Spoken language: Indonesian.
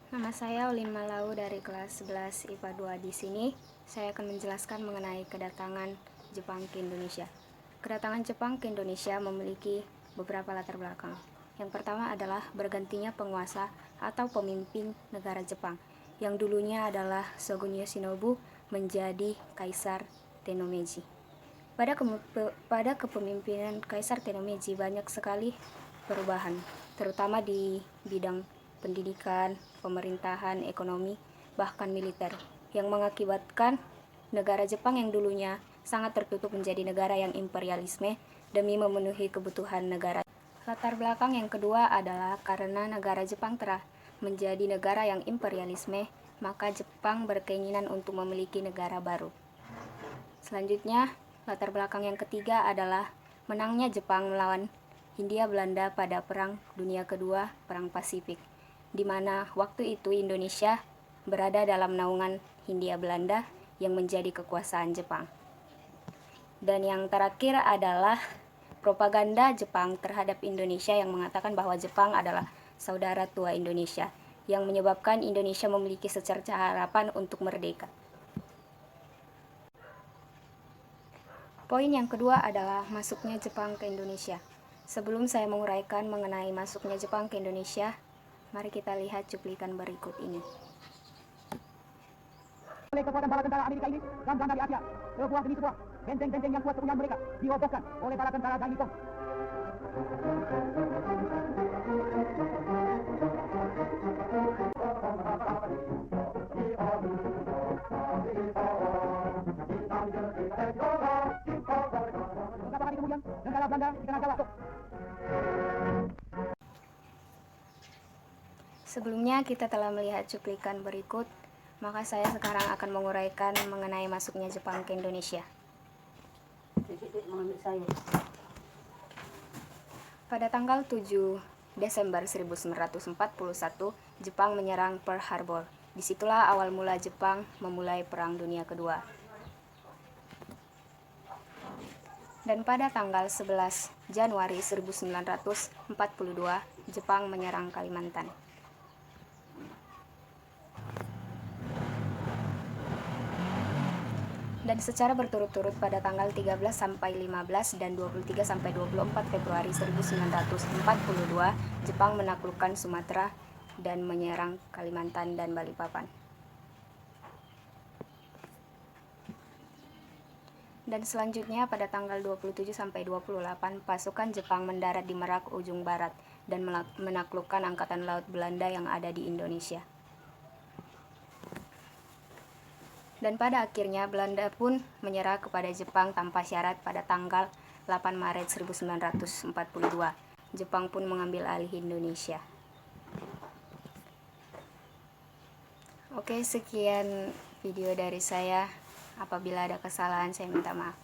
Nama saya Ulin Malau dari kelas 11 IPA 2. Di sini saya akan menjelaskan mengenai kedatangan Jepang ke Indonesia. Kedatangan Jepang ke Indonesia memiliki beberapa latar belakang. Yang pertama adalah bergantinya penguasa atau pemimpin negara Jepang, yang dulunya adalah Shogun Yoshinobu menjadi Kaisar Tennomeiji. Pada kepemimpinan Kaisar Tennomeiji banyak sekali perubahan, terutama di bidang pendidikan, pemerintahan, ekonomi, bahkan militer, yang mengakibatkan negara Jepang yang dulunya sangat tertutup menjadi negara yang imperialisme demi memenuhi kebutuhan negara. Latar belakang yang kedua adalah karena negara Jepang telah menjadi negara yang imperialisme, maka Jepang berkeinginan untuk memiliki negara baru. Selanjutnya, latar belakang yang ketiga adalah menangnya Jepang melawan Hindia Belanda pada Perang Dunia Kedua, Perang Pasifik, di mana waktu itu Indonesia berada dalam naungan Hindia Belanda yang menjadi kekuasaan Jepang. Dan yang terakhir adalah propaganda Jepang terhadap Indonesia yang mengatakan bahwa Jepang adalah saudara tua Indonesia, yang menyebabkan Indonesia memiliki secerca harapan untuk merdeka. Poin yang kedua adalah masuknya Jepang ke Indonesia. Sebelum saya menguraikan mengenai masuknya Jepang ke Indonesia, mari kita lihat cuplikan berikut ini. Oleh kekuatan bala tentara Amerika ini dan Belanda di Asia, sebuah demi sebuah benteng-benteng yang kuat kepunyaan mereka dirobohkan oleh bala tentara Zhang Yikong. Beberapa hari kemudian, negara Belanda di tengah Jawa. Sebelumnya kita telah melihat cuplikan berikut, maka saya sekarang akan menguraikan mengenai masuknya Jepang ke Indonesia. Pada tanggal 7 Desember 1941, Jepang menyerang Pearl Harbor. Disitulah awal mula Jepang memulai Perang Dunia Kedua. Dan pada tanggal 11 Januari 1942, Jepang menyerang Kalimantan. Dan secara berturut-turut pada tanggal 13 sampai 15 dan 23 sampai 24 Februari 1942, Jepang menaklukkan Sumatera dan menyerang Kalimantan dan Balikpapan. Dan selanjutnya pada tanggal 27 sampai 28, pasukan Jepang mendarat di Merak ujung barat dan menaklukkan angkatan laut Belanda yang ada di Indonesia. Dan pada akhirnya Belanda pun menyerah kepada Jepang tanpa syarat pada tanggal 8 Maret 1942. Jepang pun mengambil alih Indonesia. Oke, sekian video dari saya. Apabila ada kesalahan, saya minta maaf.